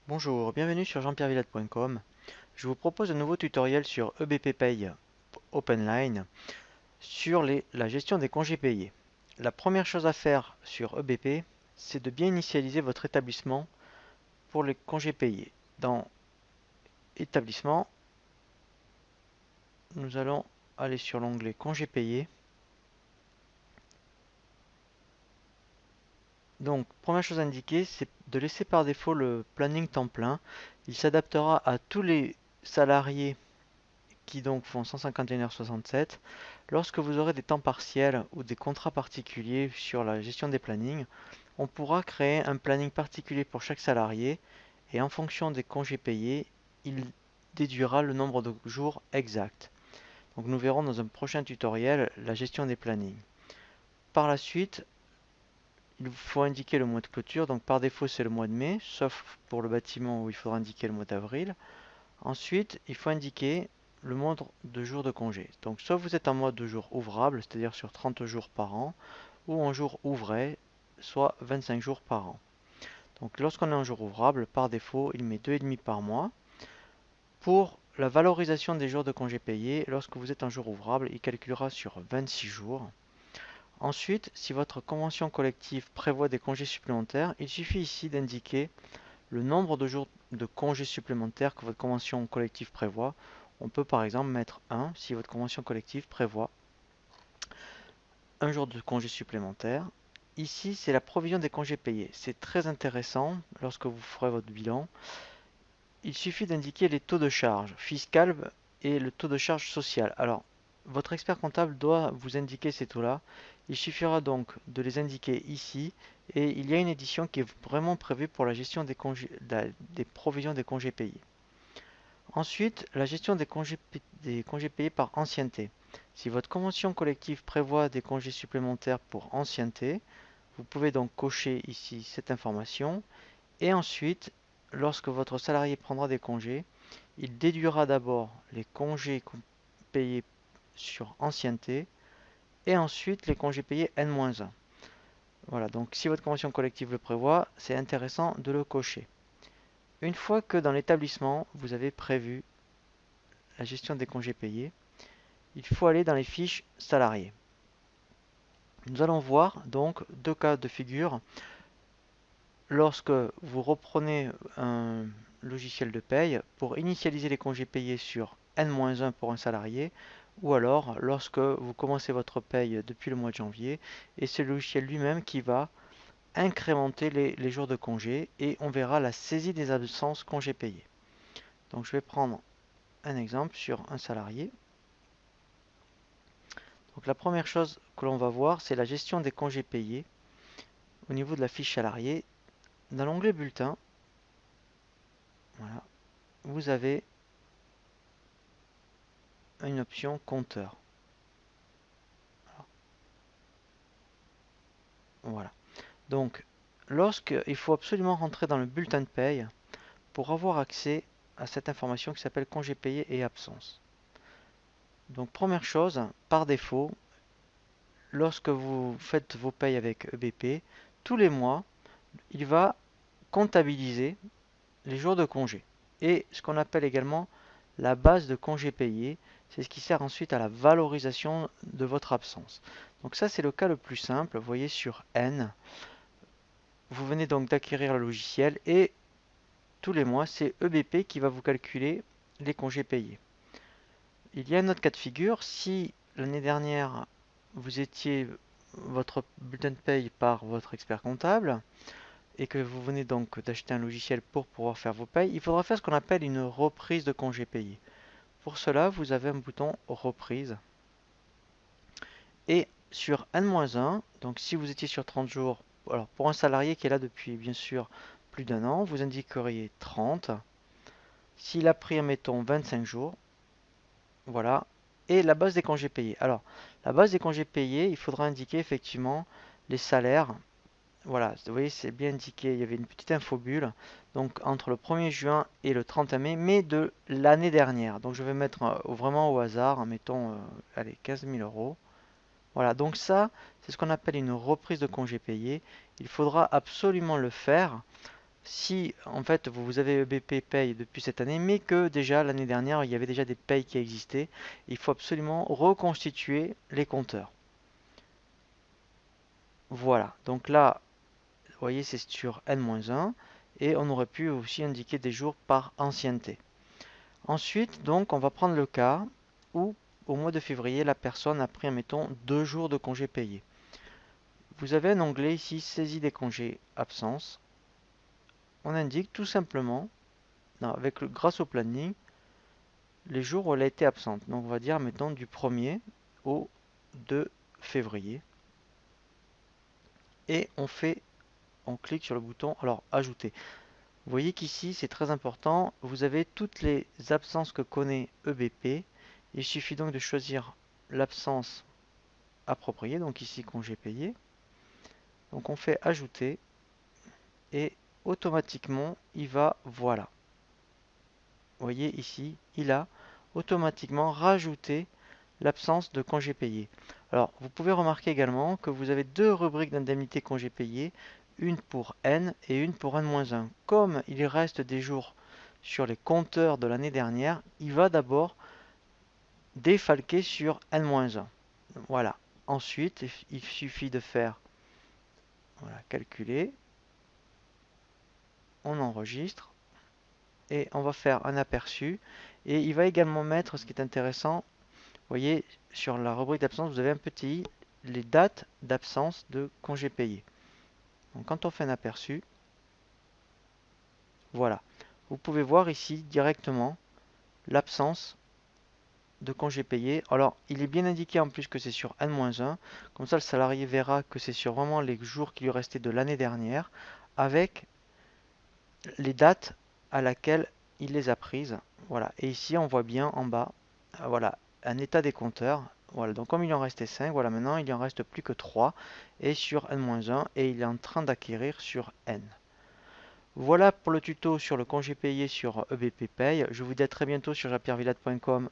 Bonjour, bienvenue sur jean-pierre-villette.com. Je vous propose un nouveau tutoriel sur EBP Pay OpenLine sur la gestion des congés payés. La première chose à faire sur EBP, c'est de bien initialiser votre établissement pour les congés payés. Dans Établissement, nous allons aller sur l'onglet Congés payés. Donc, première chose à indiquer, c'est de laisser par défaut le planning temps plein. Il s'adaptera à tous les salariés qui donc font 151h67. Lorsque vous aurez des temps partiels ou des contrats particuliers sur la gestion des plannings, on pourra créer un planning particulier pour chaque salarié et en fonction des congés payés, il déduira le nombre de jours exact. Donc nous verrons dans un prochain tutoriel la gestion des plannings. Par la suite, il faut indiquer le mois de clôture. Donc par défaut c'est le mois de mai, sauf pour le bâtiment où il faudra indiquer le mois d'avril. Ensuite, il faut indiquer le nombre de jours de congé. Donc soit vous êtes en mode de jours ouvrables, c'est-à-dire sur 30 jours par an, ou en jours ouvrés, soit 25 jours par an. Donc lorsqu'on est en jour ouvrable, par défaut, il met 2,5 par mois. Pour la valorisation des jours de congé payés, lorsque vous êtes en jour ouvrable, il calculera sur 26 jours. Ensuite, si votre convention collective prévoit des congés supplémentaires, il suffit ici d'indiquer le nombre de jours de congés supplémentaires que votre convention collective prévoit. On peut par exemple mettre 1 si votre convention collective prévoit un jour de congé supplémentaire. Ici, c'est la provision des congés payés. C'est très intéressant lorsque vous ferez votre bilan. Il suffit d'indiquer les taux de charge fiscales et le taux de charge social. Alors, votre expert comptable doit vous indiquer ces taux-là. Il suffira donc de les indiquer ici et il y a une édition qui est vraiment prévue pour la gestion des provisions des congés payés. Ensuite, la gestion des congés payés par ancienneté. Si votre convention collective prévoit des congés supplémentaires pour ancienneté, vous pouvez donc cocher ici cette information et ensuite, lorsque votre salarié prendra des congés, il déduira d'abord les congés payés sur ancienneté et ensuite les congés payés N-1. Voilà, donc si votre convention collective le prévoit, c'est intéressant de le cocher. Une fois que dans l'établissement, vous avez prévu la gestion des congés payés, il faut aller dans les fiches salariés. Nous allons voir donc deux cas de figure. Lorsque vous reprenez un logiciel de paye pour initialiser les congés payés sur N-1 pour un salarié, ou alors lorsque vous commencez votre paye depuis le mois de janvier, et c'est le logiciel lui-même qui va incrémenter les jours de congé, et on verra la saisie des absences congés payés. Donc je vais prendre un exemple sur un salarié. Donc la première chose que l'on va voir, c'est la gestion des congés payés au niveau de la fiche salarié. Dans l'onglet bulletin, voilà, vous avez une option compteur. Voilà. Donc, il faut absolument rentrer dans le bulletin de paye pour avoir accès à cette information qui s'appelle congés payés et absence. Donc, première chose, par défaut, lorsque vous faites vos payes avec EBP, tous les mois, il va comptabiliser les jours de congé. Et ce qu'on appelle également la base de congés payés, c'est ce qui sert ensuite à la valorisation de votre absence. Donc ça, c'est le cas le plus simple. Vous voyez sur N, vous venez donc d'acquérir le logiciel et tous les mois, c'est EBP qui va vous calculer les congés payés. Il y a un autre cas de figure, si l'année dernière, vous étiez votre bulletin de paye par votre expert comptable, et que vous venez donc d'acheter un logiciel pour pouvoir faire vos payes, il faudra faire ce qu'on appelle une reprise de congés payés. Pour cela, vous avez un bouton reprise. Et sur N-1, donc si vous étiez sur 30 jours, alors pour un salarié qui est là depuis bien sûr plus d'un an, vous indiqueriez 30. S'il a pris, mettons, 25 jours, voilà, et la base des congés payés. Alors, la base des congés payés, il faudra indiquer effectivement les salaires Voilà, vous voyez, c'est bien indiqué. Il y avait une petite infobulle. Donc entre le 1er juin et le 31 mai, mais de l'année dernière. Donc je vais mettre vraiment au hasard, mettons, allez, 15 000 euros. Voilà, donc ça, c'est ce qu'on appelle une reprise de congé payé. Il faudra absolument le faire si en fait vous avez EBP paye depuis cette année, mais que déjà l'année dernière il y avait déjà des payes qui existaient. Il faut absolument reconstituer les compteurs. Voilà, donc là, vous voyez, c'est sur N-1 et on aurait pu aussi indiquer des jours par ancienneté. Ensuite, donc, on va prendre le cas où au mois de février, la personne a pris, admettons, 2 jours de congés payés. Vous avez un onglet ici, saisie des congés absence. On indique tout simplement, grâce au planning, les jours où elle a été absente. Donc on va dire, mettons, du 1er au 2 février. Et on clique sur le bouton, alors ajouter. Vous voyez qu'ici, c'est très important, vous avez toutes les absences que connaît EBP. Il suffit donc de choisir l'absence appropriée, donc ici congé payé. Donc on fait ajouter et automatiquement, il va, voilà. Vous voyez ici, il a automatiquement rajouté l'absence de congé payé. Alors, vous pouvez remarquer également que vous avez deux rubriques d'indemnité congé payé, une pour N et une pour N-1. Comme il reste des jours sur les compteurs de l'année dernière, il va d'abord défalquer sur N-1. Voilà. Ensuite, il suffit de faire voilà, calculer, on enregistre et on va faire un aperçu. Et il va également mettre, ce qui est intéressant, vous voyez, sur la rubrique d'absence, vous avez un petit i, les dates d'absence de congés payés. Donc quand on fait un aperçu, voilà. Vous pouvez voir ici directement l'absence de congés payés. Alors, il est bien indiqué en plus que c'est sur N-1. Comme ça, le salarié verra que c'est sur vraiment les jours qui lui restaient de l'année dernière, avec les dates à laquelle il les a prises. Voilà. Et ici, on voit bien en bas, voilà, un état des compteurs. Voilà, donc comme il en restait 5, voilà, maintenant il en reste plus que 3 et sur N-1 et il est en train d'acquérir sur N. Voilà pour le tuto sur le congé payé sur EBP Pay. Je vous dis à très bientôt sur japiervillade.com